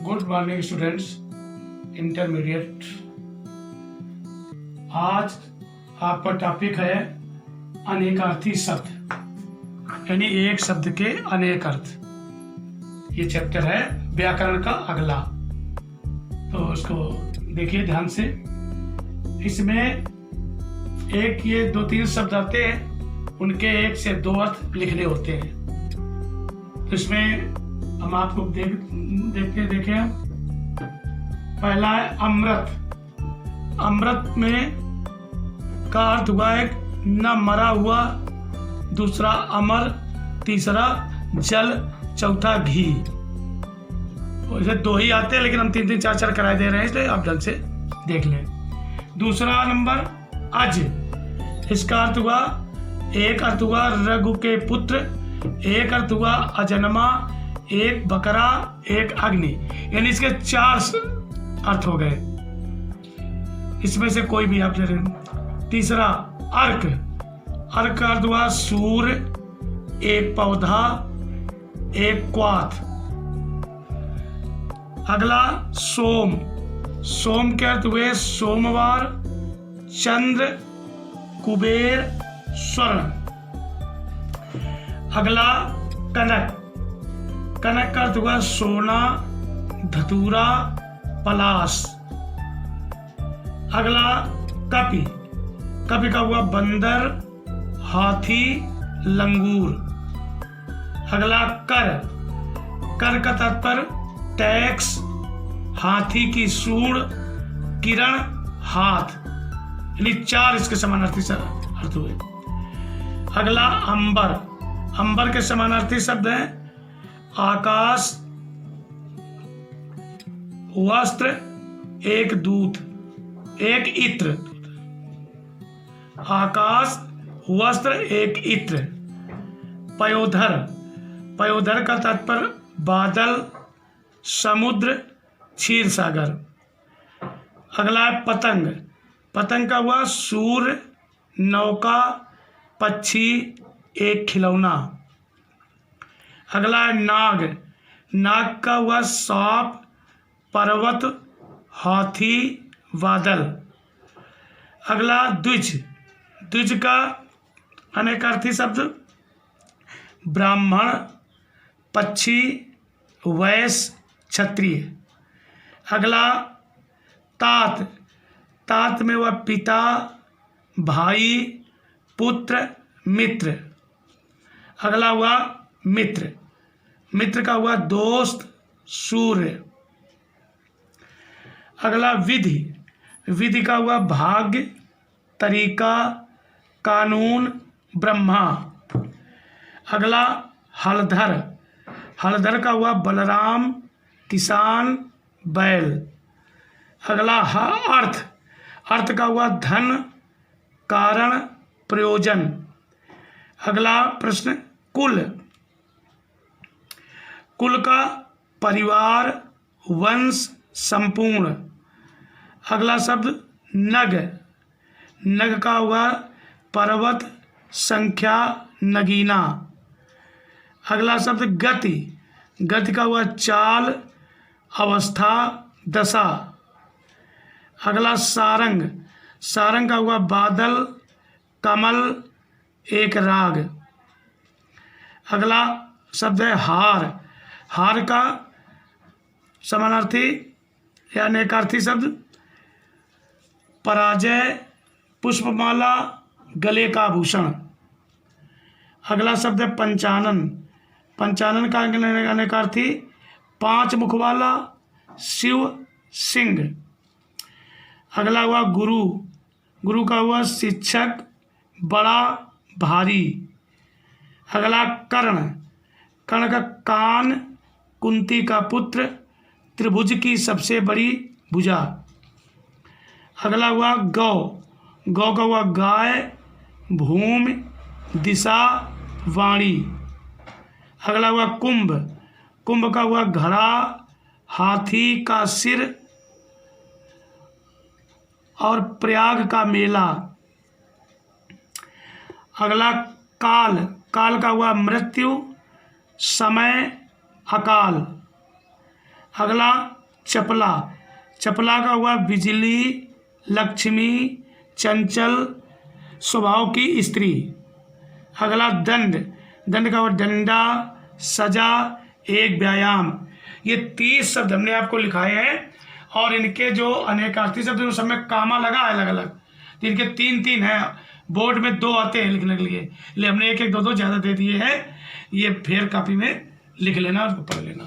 Good morning students, intermediate. आज आपका topic है अनेकार्थी शब्द, यानी एक शब्द के अनेक अर्थ। ये चैप्टर है व्याकरण का अगला, तो उसको देखिए ध्यान से। इसमें एक ये 2-3 शब्द आते हैं, उनके 1 से 2 अर्थ लिखने होते हैं। तो इसमें हम आपको देखें। पहला है अमृत। अमृत में का अर्थ हुआ एक न मरा हुआ, दूसरा अमर, तीसरा जल, चौथा घी। वैसे 2 ही आते हैं, लेकिन हम 3-3, 4-4 कराए दे रहे हैं, इसलिए आप ढंग से देख लें। दूसरा नंबर अज। इसका अर्थ हुआ, एक अर्थ हुआ रघु के पुत्र, एक अर्थ हुआ अजन्मा, एक बकरा, एक अग्नि, यानी इसके 4 अर्थ हो गए। इसमें से कोई भी आप ले रहे हैं। तीसरा अर्क। अर्क का अर्थ हुआ सूर्य, एक पौधा, एक क्वाथ। अगला सोम। सोम के अर्थ हुए सोमवार, चंद्र, कुबेर, स्वर्ण। अगला कनक। कनक का अर्थ हुआ सोना, धतूरा, पलाश। अगला कपि। कपि का हुआ बंदर, हाथी, लंगूर। अगला कर। कर का तात्पर्य टैक्स, हाथी की सूंड, किरण, हाथ, यानी 4 इसके समानार्थी अर्थ हुए। अगला अंबर। अंबर के समानार्थी शब्द हैं आकाश, वस्त्र, एक दूत, एक इत्र। आकाश, वस्त्र, एक इत्र। पयोधर। पयोधर का तात्पर्य बादल, समुद्र, क्षीर सागर। अगला है पतंग। पतंग का हुआ सूर्य, नौका, पक्षी, एक खिलौना। अगला है नाग। नाग का हुआ सांप, पर्वत, हाथी, बादल। अगला द्विज। द्विज का अनेकार्थी शब्द ब्राह्मण, पक्षी, वैश्य, क्षत्रिय। अगला तात। तात में हुआ पिता, भाई, पुत्र, मित्र। अगला हुआ मित्र। मित्र का हुआ दोस्त, सूर्य। अगला विधि। विधि का हुआ भाग्य, तरीका, कानून, ब्रह्मा। अगला हलधर। हलधर का हुआ बलराम, किसान, बैल। अगला अर्थ। अर्थ का हुआ धन, कारण, प्रयोजन। अगला प्रश्न कुल। कुल का परिवार, वंश, संपूर्ण। अगला शब्द नग। नग का हुआ पर्वत, संख्या, नगीना। अगला शब्द गति। गति का हुआ चाल, अवस्था, दशा। अगला सारंग। सारंग का हुआ बादल, कमल, एक राग। अगला शब्द है हार। हार का समानार्थी या अनेकार्थी शब्द पराजय, पुष्पमाला, गले का आभूषण। अगला शब्द है पंचानन। पंचानन का अनेकार्थी 5 मुख वाला, शिव, सिंह। अगला हुआ गुरु। गुरु का हुआ शिक्षक, बड़ा, भारी। अगला कर्ण। कर्ण का कान, कुंती का पुत्र, त्रिभुज की सबसे बड़ी भुजा। अगला हुआ गौ। गौ का हुआ गाय, भूमि, दिशा, वाणी। अगला हुआ कुंभ। कुंभ का हुआ घड़ा, हाथी का सिर और प्रयाग का मेला। अगला काल। काल का हुआ मृत्यु, समय, अकाल। अगला चपला, चपला का हुआ बिजली, लक्ष्मी, चंचल स्वभाव की स्त्री। अगला दंड, दंड का हुआ डंडा, सजा, एक व्यायाम। ये 30 शब्द हमने आपको लिखाए हैं और इनके जो अनेकार्थी शब्द हैं सब में कामा लगा है अलग अलग, तो इनके 3-3 हैं। बोर्ड में 2 आते हैं लिखने के लिए, इसलिए हमने 1-1, 2-2 ज़्यादा दे दिए हैं। ये फेयर कॉपी में लिख लेना और पढ़ लेना।